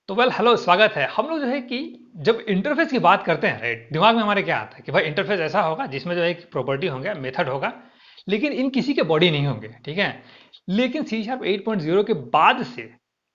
तो well hello स्वागत है। हम लोग जो है कि जब इंटरफेस की बात करते हैं, राइट, दिमाग में हमारे क्या आता है कि भाई इंटरफेस ऐसा होगा जिसमें जो है कि प्रॉपर्टी होंगे, मेथड होगा, लेकिन इन किसी के बॉडी नहीं होंगे। ठीक है। लेकिन सी शार्प 8.0 के बाद से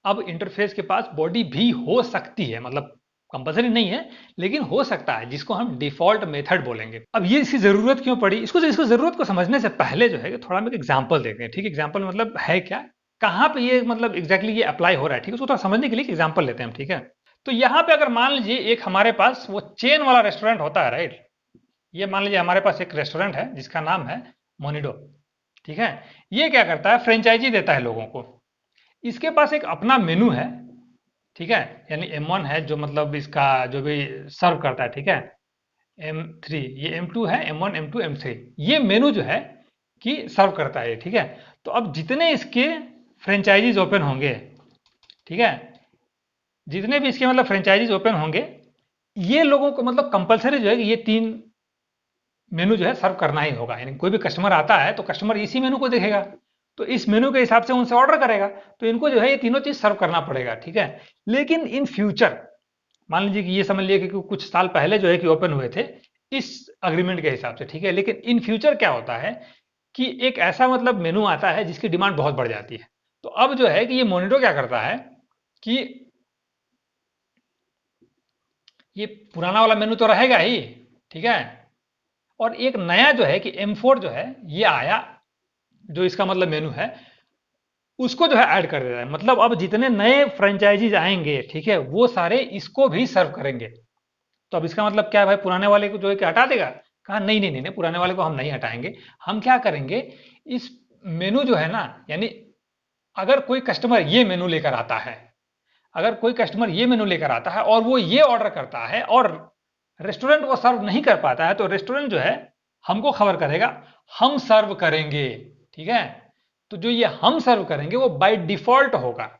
अब इंटरफेस के पास बॉडी भी हो सकती है, मतलब कंपल्सरी नहीं है, लेकिन हो सकता है, जिसको हम डिफॉल्ट मेथड बोलेंगे। अब ये इसकी जरूरत क्यों पड़ी, इसको जरूरत को समझने से पहले जो है कि थोड़ा हम एक एग्जाम्पल देखते हैं। ठीक है, एग्जाम्पल मतलब है क्या, कहाँ पे ये मतलब एग्जैक्टली ये अप्लाई हो रहा है। ठीक है, उसको थोड़ा समझने के लिए एग्जाम्पल लेते हैं हम। ठीक है, तो यहाँ पे अगर मान लीजिए एक हमारे पास वो चेन वाला रेस्टोरेंट होता है, राइट। ये मान लीजिए हमारे पास एक रेस्टोरेंट है जिसका नाम है मोनिडो। ठीक है, ये क्या करता है, फ्रेंचाइजी देता है लोगों को। इसके पास एक अपना मेनू है। ठीक है, यानी M1 है जो मतलब इसका जो भी सर्व करता है। ठीक है, M3, ये M2 है, M1 M2 M3, ये मेनू जो है कि सर्व करता है। ठीक है, तो अब जितने इसके फ्रेंचाइजीज ओपन होंगे, ठीक है, जितने भी इसके मतलब फ्रेंचाइजीज ओपन होंगे, ये लोगों को मतलब कंपलसरी जो है कि ये तीन मेनू जो है सर्व करना ही होगा। यानी कोई भी कस्टमर आता है तो कस्टमर इसी मेनू को देखेगा, तो इस मेनू के हिसाब से उनसे ऑर्डर करेगा, तो इनको जो है ये तीनों चीज सर्व करना पड़ेगा। ठीक है, लेकिन इन फ्यूचर मान लीजिए कि ये समझ लीजिए कि कुछ साल पहले जो है कि ओपन हुए थे इस अग्रीमेंट के हिसाब से। ठीक है, लेकिन इन फ्यूचर क्या होता है कि एक ऐसा मतलब मेनू आता है जिसकी डिमांड बहुत बढ़ जाती है। तो अब जो है कि ये मोनिटर क्या करता है कि ये पुराना वाला मेनू तो रहेगा ही। ठीक है, और एक नया जो है कि M4 जो है ये आया, जो इसका मतलब मेनू है, उसको जो है ऐड कर देता है। मतलब अब जितने नए फ्रेंचाइजीज आएंगे, ठीक है, वो सारे इसको भी सर्व करेंगे। तो अब इसका मतलब क्या है भाई, पुराने वाले को जो है कि हटा देगा। कहा नहीं नहीं नहीं नहीं, पुराने वाले को हम नहीं हटाएंगे। हम क्या करेंगे, इस मेनू जो है ना, यानी अगर कोई कस्टमर ये मेनू लेकर आता है, अगर कोई कस्टमर ये मेनू लेकर आता है और वो ये ऑर्डर करता है और रेस्टोरेंट वो सर्व नहीं कर पाता है, तो रेस्टोरेंट जो है हमको खबर करेगा, हम सर्व करेंगे। ठीक है, तो जो ये हम सर्व करेंगे वो बाय डिफॉल्ट होगा,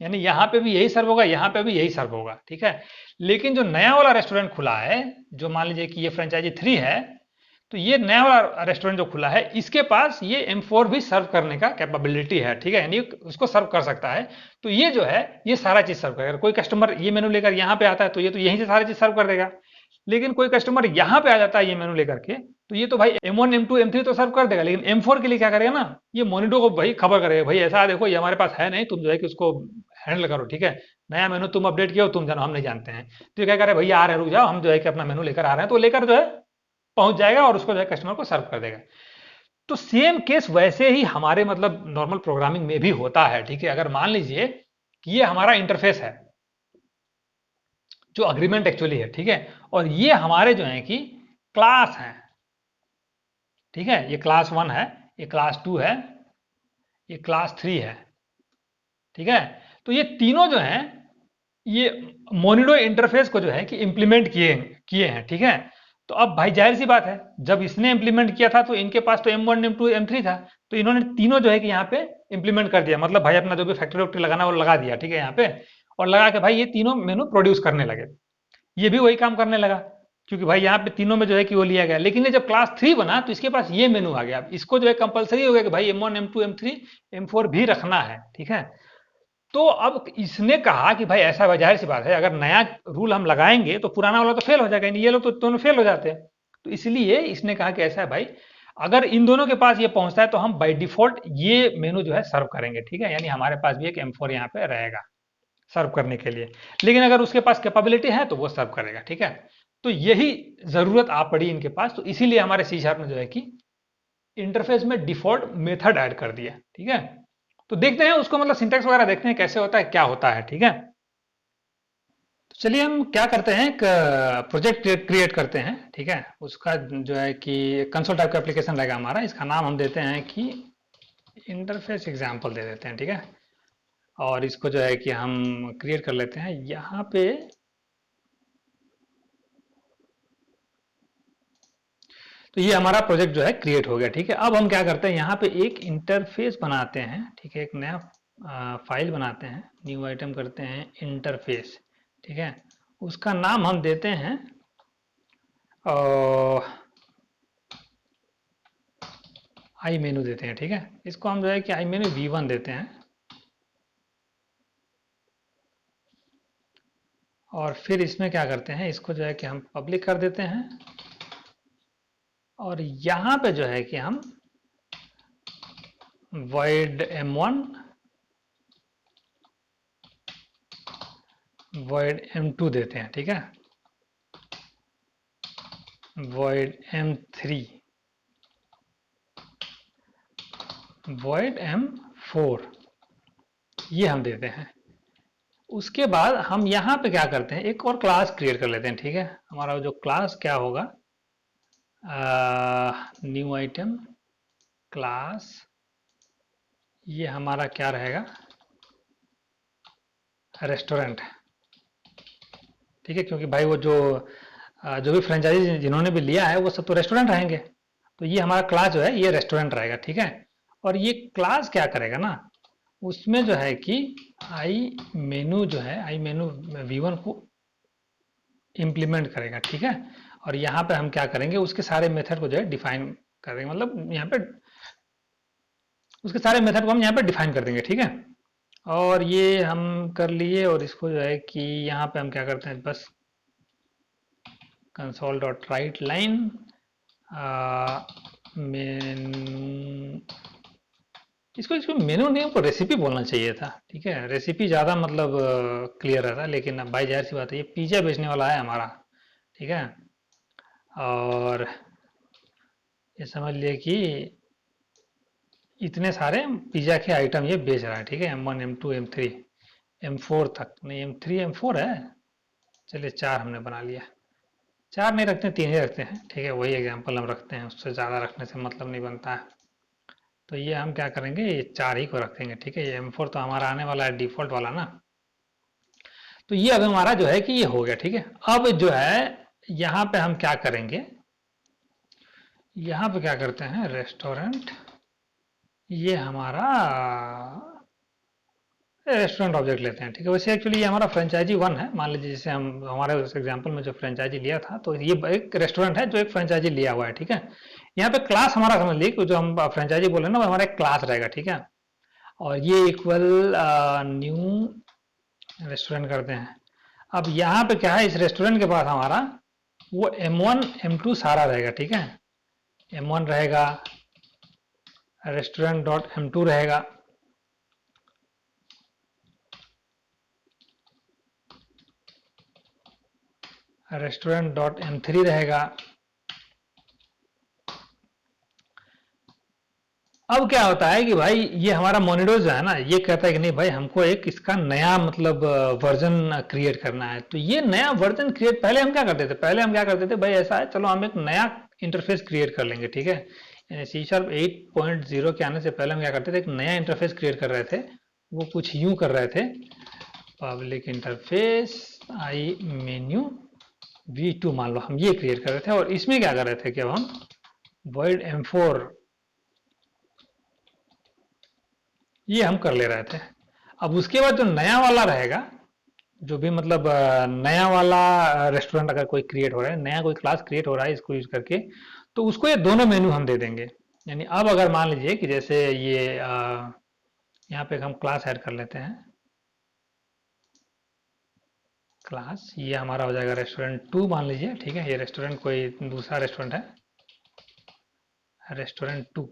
यानी यहां पे भी यही सर्व होगा, यहां पे भी यही सर्व होगा। ठीक है, लेकिन जो नया वाला रेस्टोरेंट खुला है, जो मान लीजिए कि ये फ्रेंचाइजी 3 है, तो ये नया वाला रेस्टोरेंट जो खुला है इसके पास ये M4 भी सर्व करने का कैपेबिलिटी है। ठीक है, यानी उसको सर्व कर सकता है। तो ये जो है ये सारा चीज सर्व करेगा। कोई कस्टमर ये मेनू लेकर यहाँ पे आता है तो ये तो यहीं से सारी चीज सर्व कर देगा। लेकिन कोई कस्टमर यहाँ पे आ जाता है ये मेनू लेकर के, तो ये तो भाई M1 M2 M3 तो सर्व कर देगा, लेकिन M4 के लिए क्या करेगा ना, ये मोनिटो को भाई खबर करेगा, भाई ऐसा देखो ये हमारे पास है नहीं, तुम जो है कि उसको हैंडल करो। ठीक है, नया मेनू तुम अपडेट किया हो, तुम जानो, हम नहीं जानते हैं। तो ये क्या करे, भैया आ रहे रुक जाओ, हम जो है कि अपना मेनू लेकर आ रहे हैं, तो लेकर जो है पहुंच जाएगा और उसको जो है कस्टमर को सर्व कर देगा। तो सेम केस वैसे ही हमारे मतलब नॉर्मल प्रोग्रामिंग में भी होता है। ठीक है, अगर मान लीजिए कि ये हमारा इंटरफेस है जो अग्रीमेंट एक्चुअली है। ठीक है, और ये हमारे जो है कि क्लास हैं। ठीक है, ये क्लास 1 है, ये क्लास 2 है, ये क्लास 3 है। ठीक है, तो ये तीनों जो हैं ये मोनिडो इंटरफेस को जो है कि इंप्लीमेंट किए किए हैं। ठीक है, तो अब भाई जाहिर सी बात है, जब इसने इंप्लीमेंट किया था तो इनके पास तो M1 M2 M3 था, तो इन्होंने तीनों जो है कि यहाँ पे इंप्लीमेंट कर दिया। मतलब भाई अपना जो भी फैक्ट्री वैक्ट्री लगाना वो लगा दिया। ठीक है, यहाँ पे और लगा के भाई ये तीनों मेनू प्रोड्यूस करने लगे। ये भी वही काम करने लगा, क्योंकि भाई यहाँ पे तीनों में जो है कि वो लिया गया। लेकिन ये जब क्लास 3 बना तो इसके पास ये मेनू आ गया। अब इसको जो है कंपलसरी हो गया कि भाई M1 M2 M3 M4 भी रखना है। ठीक है, तो अब इसने कहा कि भाई ऐसा जाहिर सी बात है, अगर नया रूल हम लगाएंगे तो पुराना वाला तो फेल हो जाएगा, ये लोग तो दोनों फेल हो जाते हैं। तो इसलिए इसने कहा कि ऐसा है भाई, अगर इन दोनों के पास ये पहुंचता है तो हम बाय डिफॉल्ट ये मेनू जो है सर्व करेंगे। ठीक है, यानी हमारे पास भी एक M4 यहाँ पे रहेगा सर्व करने के लिए। लेकिन अगर उसके पास कैपेबिलिटी है तो वो सर्व करेगा। ठीक है, तो यही जरूरत आ पड़ी इनके पास, तो इसीलिए हमारे सी शार्प ने जो है कि इंटरफेस में डिफॉल्ट मेथड ऐड कर दिया। ठीक है, तो देखते हैं उसको मतलब सिंटेक्स वगैरह देखते हैं कैसे होता है, क्या होता है। ठीक है, तो चलिए हम क्या करते हैं, एक प्रोजेक्ट क्रिएट करते हैं। ठीक है, उसका जो है कि कंसोल टाइप का एप्लीकेशन रहेगा हमारा, इसका नाम हम देते हैं कि इंटरफेस एग्जाम्पल दे देते हैं। ठीक है, और इसको जो है कि हम क्रिएट कर लेते हैं यहाँ पे। तो ये हमारा प्रोजेक्ट जो है क्रिएट हो गया। ठीक है, अब हम क्या करते हैं, यहाँ पे एक इंटरफेस बनाते हैं। ठीक है, एक नया फाइल बनाते हैं, न्यू आइटम करते हैं इंटरफेस। ठीक है, उसका नाम हम देते हैं आई मेनू देते हैं। ठीक है, इसको हम जो है कि आई मेनू V1 देते हैं। और फिर इसमें क्या करते हैं, इसको जो है कि हम पब्लिक कर देते हैं और यहाँ पे जो है कि हम void m1 void m2 देते हैं, ठीक है, void m3 void m4 ये हम देते हैं। उसके बाद हम यहाँ पे क्या करते हैं, एक और क्लास क्रिएट कर लेते हैं, ठीक है। हमारा जो क्लास क्या होगा, न्यू आइटम क्लास, ये हमारा क्या रहेगा, रेस्टोरेंट, ठीक है, क्योंकि भाई वो जो भी फ्रेंचाइजी जिन्होंने भी लिया है वो सब तो रेस्टोरेंट रहेंगे, तो ये हमारा क्लास जो है ये रेस्टोरेंट रहेगा, ठीक है। और ये क्लास क्या करेगा ना, उसमें जो है कि आई मेनू जो है, आई मेनू V1 को इम्प्लीमेंट करेगा, ठीक है। और यहाँ पे हम क्या करेंगे, उसके सारे मेथड को जो है डिफाइन करेंगे, मतलब यहाँ पे उसके सारे मेथड को हम यहाँ पे डिफाइन कर देंगे, ठीक है। और ये हम कर लिए, और इसको जो है कि यहाँ पे हम क्या करते हैं, बस कंसोल डॉट राइट लाइन मेनू, इसको मेनू नेम को रेसिपी बोलना चाहिए था, ठीक है, रेसिपी ज़्यादा मतलब क्लियर रहता है, लेकिन अब भाई जाहिर सी बात है ये पिज़्ज़ा बेचने वाला है हमारा, ठीक है। और ये समझ लिए कि इतने सारे पिज़्ज़ा के आइटम ये बेच रहा है, ठीक है, M1 M2 M3 M4 तक, नहीं M3 M4 है, चलिए 4 हमने बना लिया, 4 नहीं रखते, 3 ही रखते हैं, ठीक है, वही एग्जाम्पल हम रखते हैं, उससे ज़्यादा रखने से मतलब नहीं बनता है। तो ये हम क्या करेंगे, ये 4 ही को रखेंगे, ठीक है, ये M4 तो हमारा आने वाला है डिफॉल्ट वाला ना। तो ये अब हमारा जो है कि ये हो गया, ठीक है। अब जो है यहाँ पे हम क्या करेंगे, यहाँ पे क्या करते हैं, रेस्टोरेंट, ये हमारा रेस्टोरेंट ऑब्जेक्ट लेते हैं, ठीक है। वैसे एक्चुअली ये हमारा फ्रेंचाइजी 1 है, मान लीजिए जैसे हम हमारे उस एग्जांपल में जो फ्रेंचाइजी लिया था, तो ये एक रेस्टोरेंट है जो एक फ्रेंचाइजी लिया हुआ है, ठीक है। यहाँ पे क्लास हमारा समझ लीजिए जो हम फ्रेंचाइजी बोल रहे हैं ना, वो हमारा एक क्लास रहेगा, ठीक है। और ये इक्वल न्यू रेस्टोरेंट करते हैं। अब यहाँ पे क्या है, इस रेस्टोरेंट के पास हमारा वो M1 M2 सारा रहेगा, ठीक है, M1 रहेगा, रेस्टोरेंट डॉट M2 रहेगा, रेस्टोरेंट डॉट M3 रहेगा। अब क्या होता है कि भाई ये हमारा मोनिडोज जो है ना, ये कहता है कि नहीं भाई हमको एक इसका नया मतलब वर्जन क्रिएट करना है। तो ये नया वर्जन क्रिएट, पहले हम क्या करते थे, पहले हम क्या करते थे भाई, ऐसा है चलो हम एक नया इंटरफेस क्रिएट कर लेंगे, ठीक है। यानी C# 8.0 के आने से पहले हम क्या करते थे, एक नया इंटरफेस क्रिएट कर रहे थे। वो कुछ यूं कर रहे थे, पब्लिक इंटरफेस आई मेन्यू V2 मान लो, हम ये क्रिएट कर रहे थे। और इसमें क्या कर रहे थे कि अब हम void M4 ये हम कर ले रहे थे। अब उसके बाद जो नया वाला रहेगा, जो भी मतलब नया वाला रेस्टोरेंट अगर कोई क्रिएट हो रहा है, नया कोई क्लास क्रिएट हो रहा है इसको यूज करके, तो उसको ये दोनों मेन्यू हम दे देंगे। यानी अब अगर मान लीजिए कि जैसे ये यहाँ पे हम क्लास ऐड कर लेते हैं, क्लास ये हमारा हो जाएगा रेस्टोरेंट 2 मान लीजिए, ठीक है, ये रेस्टोरेंट कोई दूसरा रेस्टोरेंट है, रेस्टोरेंट 2।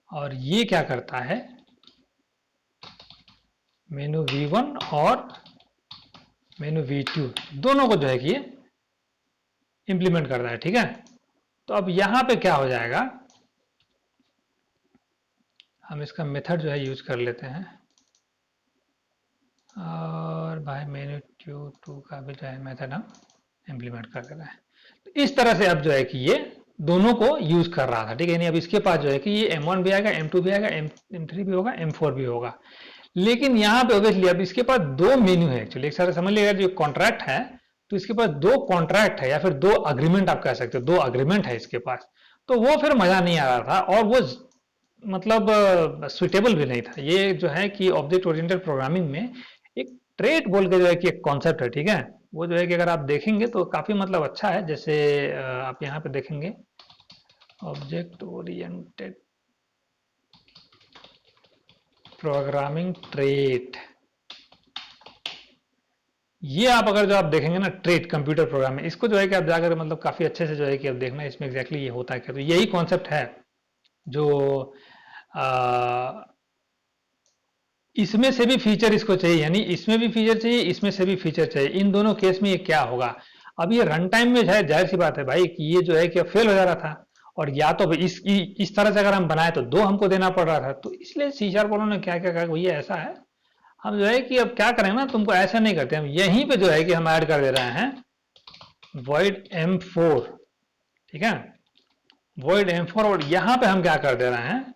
और ये क्या करता है, मेनू V1 और मेनू V2 दोनों को जो है कि ये इंप्लीमेंट करता है, ठीक है। तो अब यहाँ पे क्या हो जाएगा, हम इसका मेथड जो है यूज कर लेते हैं, और भाई मेनू Q2 का भी जो है मेथड हम इंप्लीमेंट कर देते हैं। तो इस तरह से अब जो है कि ये दोनों को यूज कर रहा था, ठीक है। अब इसके पास जो है कि ये M1 भी आएगा, M2 भी आएगा, M3 भी होगा, M4 भी होगा। लेकिन यहाँ पे ऑब्वियसली अब इसके पास दो मेन्यू है एक्चुअली, एक सारा समझ लीजिएगा, जो कॉन्ट्रैक्ट है तो इसके पास दो कॉन्ट्रैक्ट है, या फिर दो अग्रीमेंट आप कह सकते हो, दो अग्रीमेंट है इसके पास। तो वो फिर मजा नहीं आ रहा था, और वो मतलब सुइटेबल भी नहीं था। ये जो है कि ऑब्जेक्ट ओरिएंटेड प्रोग्रामिंग में एक ट्रेट बोल के जो है कि एक कॉन्सेप्ट है, ठीक है। वो जो है कि अगर आप देखेंगे तो काफी मतलब अच्छा है। जैसे आप यहाँ पे देखेंगे ऑब्जेक्ट ओरिएंटेड प्रोग्रामिंग ट्रेट, ये आप अगर जो आप देखेंगे ना ट्रेट कंप्यूटर प्रोग्राम में, इसको जो है कि आप जाकर मतलब काफी अच्छे से जो है कि आप देखना इसमें एग्जैक्टली ये होता है क्या। तो यही कॉन्सेप्ट है जो आ, इसमें से भी फीचर इसको चाहिए, यानी इसमें भी फीचर चाहिए, इसमें से भी फीचर चाहिए। इन दोनों केस में ये क्या होगा, अब ये रन टाइम में शायद जाहिर सी बात है भाई कि ये जो है कि फेल हो जा रहा था, और या तो इस तरह से अगर हम बनाए तो दो हमको देना पड़ रहा था। तो इसलिए सी शार्प वालों ने क्या क्या कहा, भैया ऐसा है, हम जो है कि अब क्या करें ना, तुमको ऐसा नहीं करते, हम यहीं पे जो है कि हम ऐड कर दे रहे हैं void m4, ठीक है, void m4, और यहां पे हम क्या कर दे रहे हैं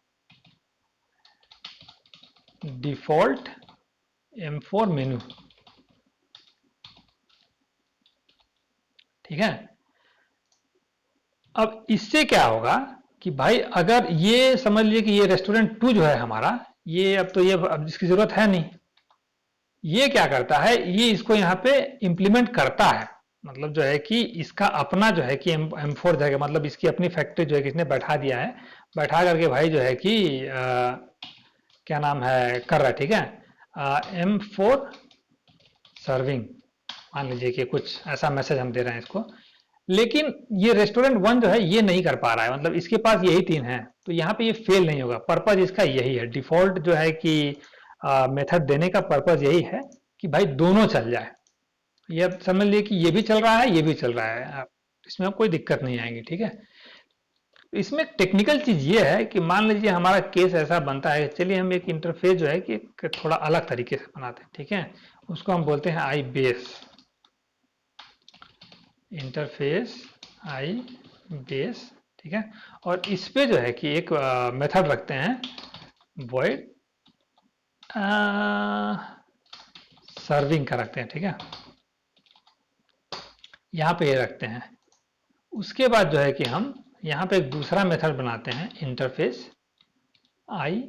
डिफॉल्ट m4 मेनू, ठीक है। अब इससे क्या होगा कि भाई अगर ये समझ लीजिए कि ये रेस्टोरेंट 2 जो है हमारा, ये अब तो ये अब इसकी जरूरत है नहीं, ये क्या करता है, ये इसको यहाँ पे इंप्लीमेंट करता है, मतलब जो है कि इसका अपना जो है कि M4 जगह, मतलब इसकी अपनी फैक्ट्री जो है कि इसने बैठा दिया है, बैठा करके भाई जो है कि क्या नाम है कर रहा है, ठीक है। M4 सर्विंग, मान लीजिए कि कुछ ऐसा मैसेज हम दे रहे हैं इसको, लेकिन ये रेस्टोरेंट 1 जो है ये नहीं कर पा रहा है, मतलब इसके पास यही 3 है, तो यहाँ पे ये फेल नहीं होगा। पर्पज इसका यही है, डिफॉल्ट जो है कि मेथड देने का पर्पज यही है कि भाई दोनों चल जाए। ये अब समझ लीजिए कि ये भी चल रहा है, ये भी चल रहा है, इसमें अब कोई दिक्कत नहीं आएगी, ठीक है। इसमें टेक्निकल चीज ये है कि मान लीजिए हमारा केस ऐसा बनता है, चलिए हम एक इंटरफेस जो है कि थोड़ा अलग तरीके से बनाते हैं, ठीक है। उसको हम बोलते हैं आई बेस इंटरफेस, आई बेस, ठीक है। और इस पे जो है कि एक मेथड रखते हैं void सर्विंग का रखते हैं, ठीक है, यहाँ पे ये रखते हैं। उसके बाद जो है कि हम यहाँ पे एक दूसरा मेथड बनाते हैं इंटरफेस आई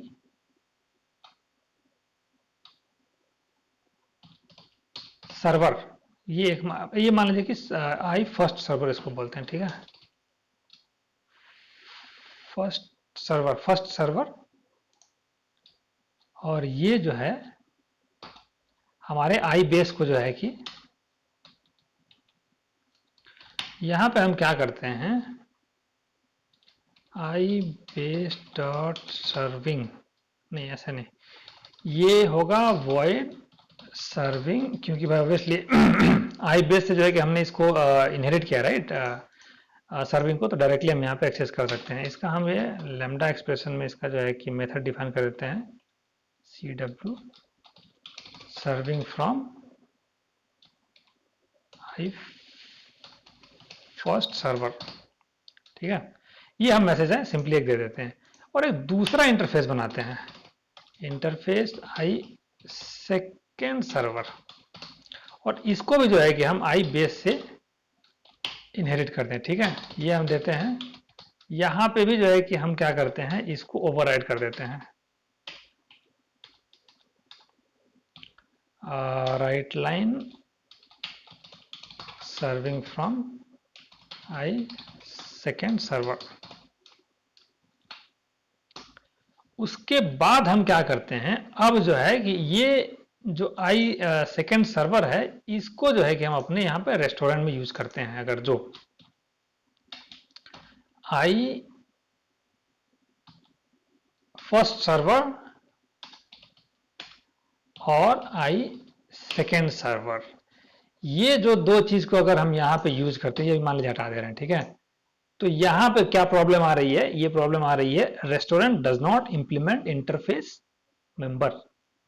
सर्वर, ये मान लीजिए कि आई फर्स्ट सर्वर इसको बोलते हैं, ठीक है, फर्स्ट सर्वर। और ये जो है हमारे आई बेस को जो है कि यहाँ पे हम क्या करते हैं, आई बेस डॉट सर्विंग, नहीं ऐसा नहीं, ये होगा void सर्विंग, क्योंकि भाई ऑब्वियसली आई बेस से जो है कि हमने इसको इनहेरिट किया, राइट, सर्विंग को, तो डायरेक्टली हम यहाँ पे एक्सेस कर सकते हैं। इसका हम ये लैम्डा एक्सप्रेशन में इसका जो है कि मेथड डिफाइन कर देते हैं, C W serving from I first server, ठीक है। ये हम मैसेज है सिंपली एक दे देते हैं, और एक दूसरा इंटरफेस बनाते हैं इंटरफेस आई सेकेंड सर्वर, और इसको भी जो है कि हम आई बेस से इनहेरिट करते हैं, ठीक है। ये हम देते हैं, यहाँ पे भी जो है कि हम क्या करते हैं, इसको ओवरराइड कर देते हैं, right line serving from I second server. उसके बाद हम क्या करते हैं, अब जो है कि ये जो आई सेकेंड सर्वर है, इसको जो है कि हम अपने यहाँ पे रेस्टोरेंट में यूज करते हैं। अगर जो आई फर्स्ट सर्वर और आई सेकेंड सर्वर, ये जो दो चीज को अगर हम यहाँ पे यूज करते हैं, ये मान लीजिए हटा दे रहे हैं, ठीक है, तो यहाँ पे क्या प्रॉब्लम आ रही है, ये प्रॉब्लम आ रही है restaurant does not implement interface member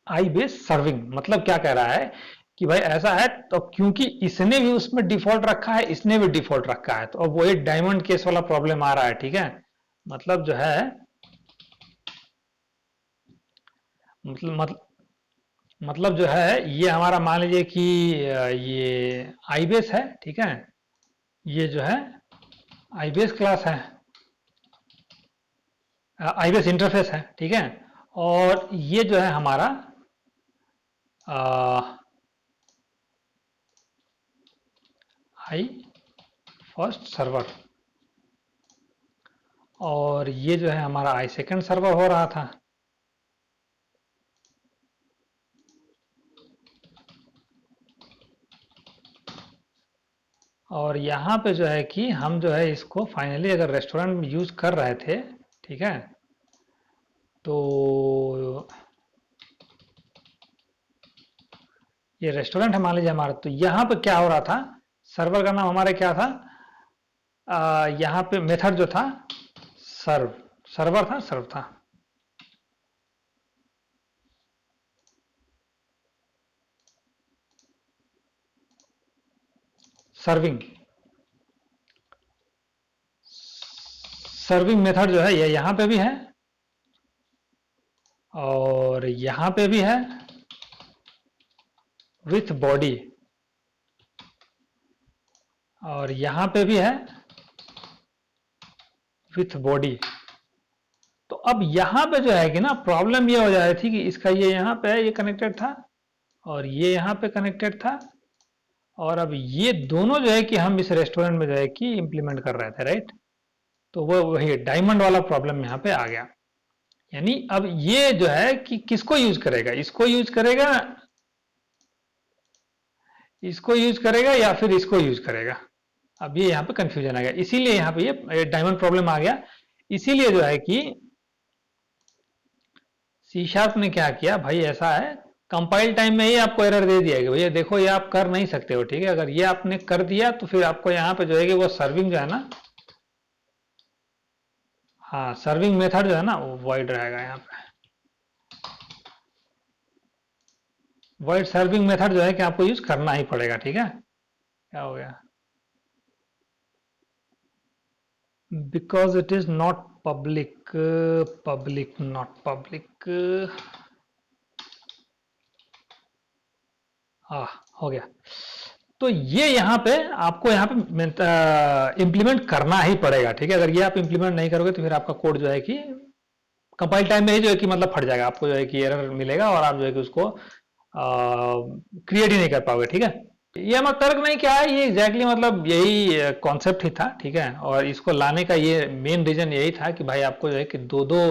I base serving. मतलब क्या कह रहा है कि भाई ऐसा है, तो क्योंकि इसने भी उसमें डिफॉल्ट रखा है, इसने भी डिफॉल्ट रखा है, तो अब वही डायमंड केस वाला प्रॉब्लम आ रहा है, ठीक है। मतलब जो है मतलब मतलब जो है ये हमारा मान लीजिए कि ये आईबेस है, ठीक है, ये जो है आईबेस क्लास है, आईबेस इंटरफेस है, ठीक है। और ये जो है हमारा आई फर्स्ट सर्वर, और ये जो है हमारा आई सेकंड सर्वर हो रहा था। और यहाँ पे जो है कि हम जो है इसको फाइनली अगर रेस्टोरेंट में यूज कर रहे थे, ठीक है, तो ये रेस्टोरेंट है मान लीजिए हमारा, तो यहाँ पे क्या हो रहा था, सर्वर का नाम हमारा क्या था, यहाँ पे मेथड जो था सर्व, सर्व था। सर्विंग, सर्विंग मेथड जो है ये यहाँ पे भी है और यहाँ पे भी है विथ बॉडी, और यहाँ पे भी है विथ बॉडी। तो अब यहाँ पे जो है कि ना प्रॉब्लम ये हो जा रही थी कि इसका ये यहाँ पे ये कनेक्टेड था और ये यहाँ पे कनेक्टेड था, और अब ये दोनों जो है कि हम इस रेस्टोरेंट में जो है कि इंप्लीमेंट कर रहे थे, राइट। तो वो वही डायमंड वाला प्रॉब्लम यहाँ पे आ गया। यानी अब ये जो है कि किसको यूज करेगा, इसको यूज करेगा, इसको यूज करेगा या फिर इसको यूज करेगा। अब ये यहाँ पे कंफ्यूजन आ गया, इसीलिए यहाँ पे ये डायमंड प्रॉब्लम आ गया। इसीलिए जो है कि सी शार्प ने क्या किया भाई, ऐसा है कंपाइल टाइम में ही आपको एरर दे दिया कि भैया देखो ये आप कर नहीं सकते हो, ठीक है। अगर ये आपने कर दिया तो फिर आपको यहाँ पे जो है कि वो सर्विंग जो है ना, हाँ सर्विंग मेथड जो है ना वो वॉइड रहेगा यहाँ पे। वॉइड सर्विंग मेथड जो है कि आपको यूज करना ही पड़ेगा, ठीक है। क्या हो गया, because it is not public, public not public, हाँ हो गया। तो ये यहाँ पे आपको यहाँ पे इम्प्लीमेंट करना ही पड़ेगा, ठीक है। अगर ये आप इम्प्लीमेंट नहीं करोगे तो फिर आपका कोड जो है कि कंपाइल टाइम में ही जो है कि मतलब फट जाएगा, आपको जो है कि एरर मिलेगा और आप जो है कि उसको क्रिएट ही नहीं कर पाओगे, ठीक है। ये हमारा तर्क नहीं क्या है, ये एग्जैक्टली मतलब यही कॉन्सेप्ट ही था, ठीक है। और इसको लाने का ये मेन रीजन यही था कि भाई आपको जो है कि दो दो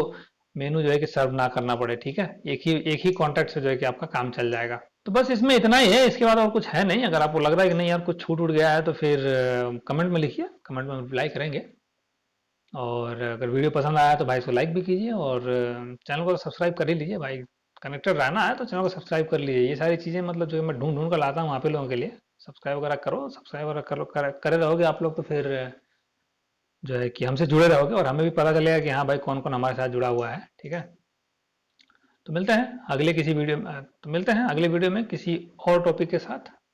मेनू जो है कि सर्व ना करना पड़े, ठीक है। एक ही कॉन्टैक्ट से जो है कि आपका काम चल जाएगा। तो बस इसमें इतना ही है, इसके बाद और कुछ है नहीं। अगर आपको लग रहा है कि नहीं यार कुछ छूट उठ गया है तो फिर कमेंट में लिखिए, कमेंट में रिप्लाई करेंगे। और अगर वीडियो पसंद आया तो भाई इसको लाइक भी कीजिए और चैनल को सब्सक्राइब कर ही लीजिए भाई। कनेक्टेड रहना है तो चैनल को सब्सक्राइब कर लीजिए। ये सारी चीज़ें मतलब जो मैं ढूंढ ढूंढ कर लाता हूँ आप ही लोगों के लिए, सब्सक्राइब वगैरह करो, सब्सक्राइब वगैरह करो, करे रहोगे आप लोग तो फिर जो है कि हमसे जुड़े रहोगे और हमें भी पता चलेगा कि हाँ भाई कौन कौन हमारे साथ जुड़ा हुआ है, ठीक है। तो मिलते हैं अगले वीडियो में किसी और टॉपिक के साथ।